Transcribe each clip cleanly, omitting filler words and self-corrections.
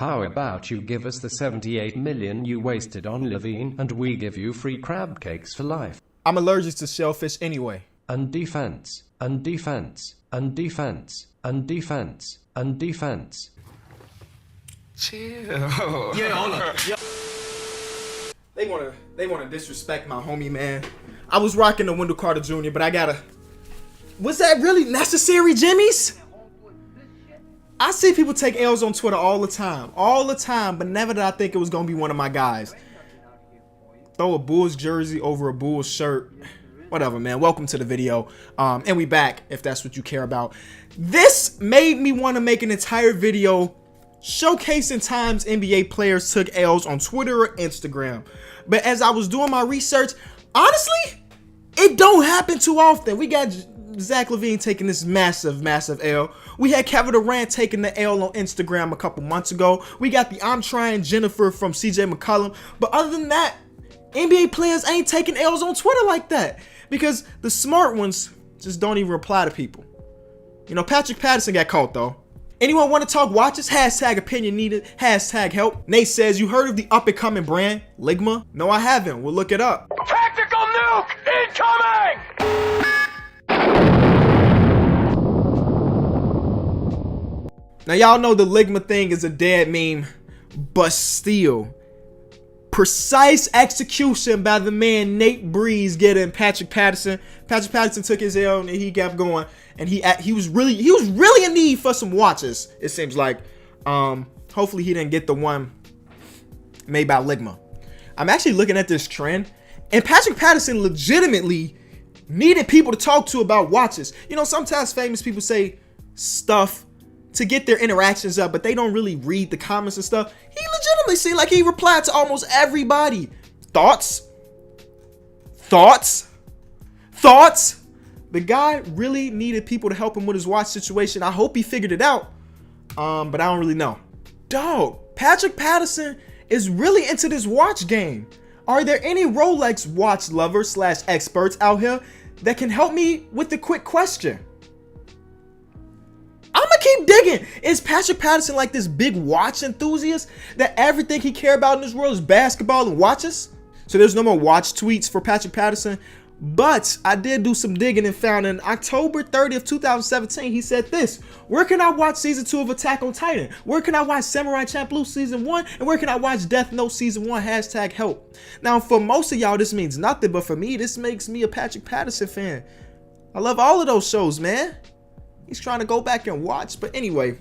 How about you give us the 78 million you wasted on Levine, and we give you free crab cakes for life? I'm allergic to shellfish anyway. And defense, and defense, and defense, and defense, and defense. Chill. Yeah, hold on. Yeah. They wanna disrespect my homie, man. I was rocking the Wendell Carter Jr., but I gotta. Was that really necessary, Jimmy's? I see people take L's on Twitter all the time, but never did I think it was gonna be one of my guys. Throw a Bulls jersey over a Bulls shirt. Whatever, man. Welcome to the video. And we back, if that's what you care about. This made me want to make an entire video showcasing times NBA players took L's on Twitter or Instagram. But as I was doing my research, honestly, it don't happen too often. We got Zach LaVine taking this massive L. We had Kevin Durant taking the L on Instagram a couple months ago. We got the I'm Trying Jennifer from CJ McCollum. But other than that, NBA players ain't taking L's on Twitter like that, because the smart ones just don't even reply to people. You know, Patrick Patterson got caught though. Anyone want to talk watches? Hashtag opinion needed. Hashtag help. Nate says, you heard of the up and coming brand, Ligma? No, I haven't. We'll look it up. Tactical nuke incoming! Now y'all know the Ligma thing is a dead meme, but still, precise execution by the man Nate Breeze getting Patrick Patterson. Patrick Patterson took his L and he kept going, and he was really in need for some watches. It seems like. Hopefully he didn't get the one made by Ligma. I'm actually looking at this trend, and Patrick Patterson legitimately needed people to talk to about watches. You know, sometimes famous people say stuff to get their interactions up, but they don't really read the comments and stuff. He legitimately seemed like he replied to almost everybody. Thoughts? The guy really needed people to help him with his watch situation. I hope he figured it out, but I don't really know. Dog, Patrick Patterson is really into this watch game. Are there any Rolex watch lovers / experts out here that can help me with the quick question? I'm gonna keep digging. Is Patrick Patterson like this big watch enthusiast that everything he cares about in this world is basketball and watches? So there's no more watch tweets for Patrick Patterson, but I did do some digging and found in October 30th, 2017, he said this: where can I watch season 2 of Attack on Titan? Where can I watch Samurai Champloo season 1? And where can I watch Death Note season 1? Hashtag help. Now, for most of y'all, this means nothing, but for me, this makes me a Patrick Patterson fan. I love all of those shows, man. He's trying to go back and watch. But anyway,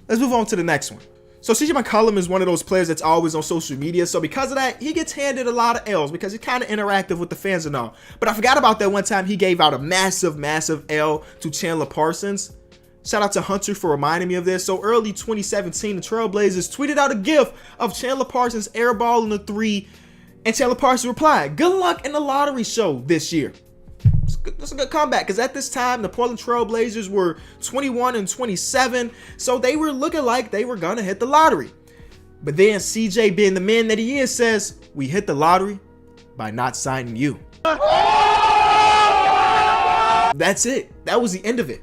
let's move on to the next one. So CJ McCollum is one of those players that's always on social media. So because of that, he gets handed a lot of L's because he's kind of interactive with the fans and all. But I forgot about that one time he gave out a massive L to Chandler Parsons. Shout out to Hunter for reminding me of this. So early 2017, the Trailblazers tweeted out a gif of Chandler Parsons airballing the 3. And Chandler Parsons replied, "Good luck in the lottery show this year." That's a good comeback, because at this time the Portland Trail Blazers were 21-27, so they were looking like they were gonna hit the lottery. But then CJ, being the man that he is, says, "We hit the lottery by not signing you." That's it. That was the end of it.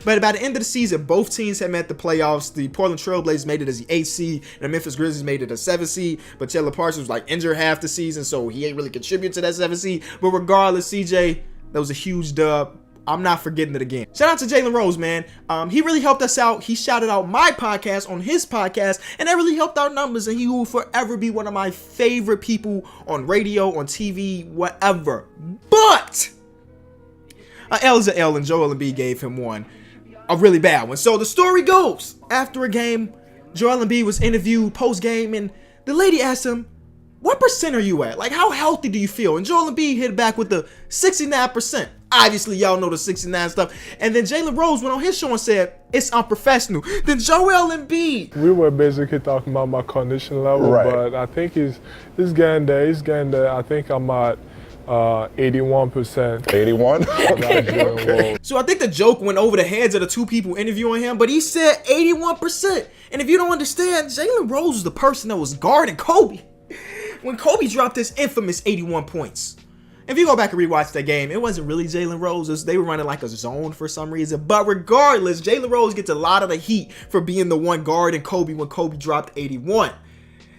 But by the end of the season, both teams had met the playoffs. The Portland Trail Blazers made it as the 8th seed, and the Memphis Grizzlies made it a 7th seed. But Chandler Parsons was like injured half the season, so he ain't really contribute to that 7th seed. But regardless, CJ, that was a huge dub. I'm not forgetting it again. Shout out to Jalen Rose, man. He really helped us out. He shouted out my podcast on his podcast, and that really helped our numbers, and he will forever be one of my favorite people on radio, on TV, whatever. But L is an L, and Joel Embiid gave him one, a really bad one. So the story goes, after a game, Joel Embiid was interviewed post-game, and the lady asked him, "What percent are you at? Like, how healthy do you feel?" And Joel Embiid hit back with the 69%. Obviously, y'all know the 69 stuff. And then Jalen Rose went on his show and said, "It's unprofessional." Then Joel Embiid. We were basically talking about my condition level, but I think he's getting there. He's getting there. I think I'm at 81%. 81? Okay. So I think the joke went over the heads of the two people interviewing him, but he said 81%. And if you don't understand, Jalen Rose was the person that was guarding Kobe when Kobe dropped his infamous 81 points. If you go back and rewatch that game, it wasn't really Jalen Rose. They were running like a zone for some reason. But regardless, Jalen Rose gets a lot of the heat for being the one guarding Kobe when Kobe dropped 81.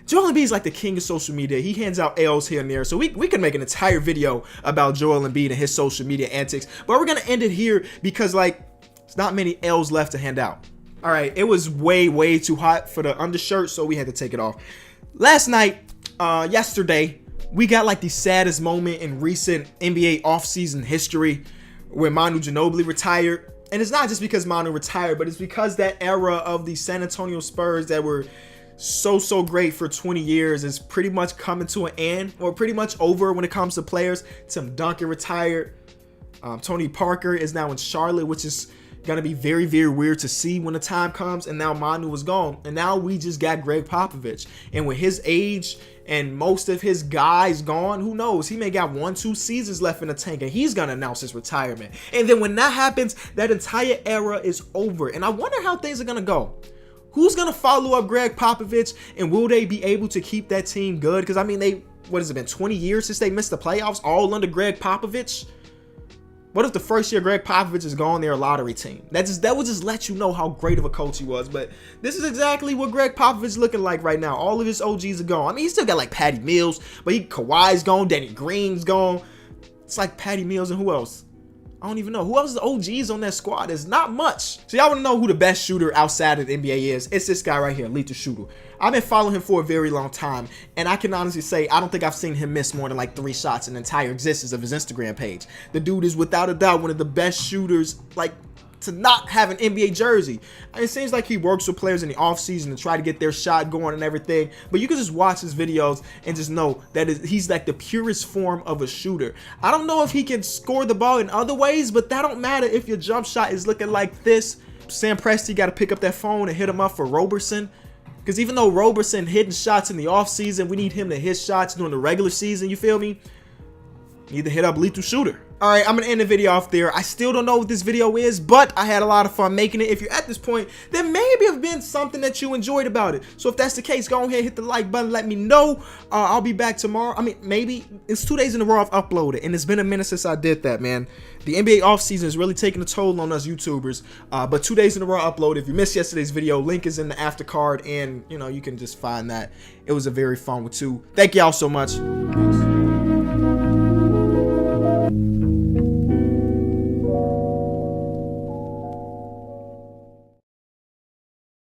Joel Embiid is like the king of social media. He hands out L's here and there. So we can make an entire video about Joel Embiid and his social media antics. But we're going to end it here because, like, there's not many L's left to hand out. All right, it was way too hot for the undershirt, so we had to take it off. Last night, yesterday, we got like the saddest moment in recent NBA offseason history when Manu Ginobili retired. And it's not just because Manu retired, but it's because that era of the San Antonio Spurs that were so great for 20 years is pretty much coming to an end, or pretty much over when it comes to players. Tim Duncan retired. Tony Parker is now in Charlotte, which is going to be very weird to see when the time comes. And now Manu is gone. And now we just got Greg Popovich. And with his age and most of his guys gone, who knows? He may got 1-2 seasons left in the tank, and he's going to announce his retirement. And then when that happens, that entire era is over. And I wonder how things are going to go. Who's going to follow up Greg Popovich, and will they be able to keep that team good? Because, I mean, what has it been, 20 years since they missed the playoffs, all under Greg Popovich? What if the first year Greg Popovich is gone, they're a lottery team? That would just let you know how great of a coach he was. But this is exactly what Greg Popovich is looking like right now. All of his OGs are gone. I mean, he still got like Patty Mills, but Kawhi's gone, Danny Green's gone. It's like Patty Mills and who else? I don't even know. Who else is the OGs on that squad? There's not much. So y'all want to know who the best shooter outside of the NBA is? It's this guy right here, Lethal Shooter. I've been following him for a very long time, and I can honestly say I don't think I've seen him miss more than like 3 shots in the entire existence of his Instagram page. The dude is without a doubt one of the best shooters, like, to not have an NBA jersey. It seems like he works with players in the offseason to try to get their shot going and everything, but you can just watch his videos and just know that he's like the purest form of a shooter. I don't know if he can score the ball in other ways, but that don't matter if your jump shot is looking like this. Sam Presti got to pick up that phone and hit him up for Roberson, because even though Roberson hitting shots in the offseason, we need him to hit shots during the regular season, you feel me? Need to hit up Lethal Shooter. All right, I'm going to end the video off there. I still don't know what this video is, but I had a lot of fun making it. If you're at this point, there maybe have been something that you enjoyed about it. So if that's the case, go ahead, hit the like button, let me know. I'll be back tomorrow. I mean, maybe it's 2 days in a row I've uploaded, and it's been a minute since I did that, man. The NBA offseason is really taking a toll on us YouTubers, but 2 days in a row upload. If you missed yesterday's video, link is in the after card, and, you know, you can just find that. It was a very fun one, too. Thank y'all so much. Peace.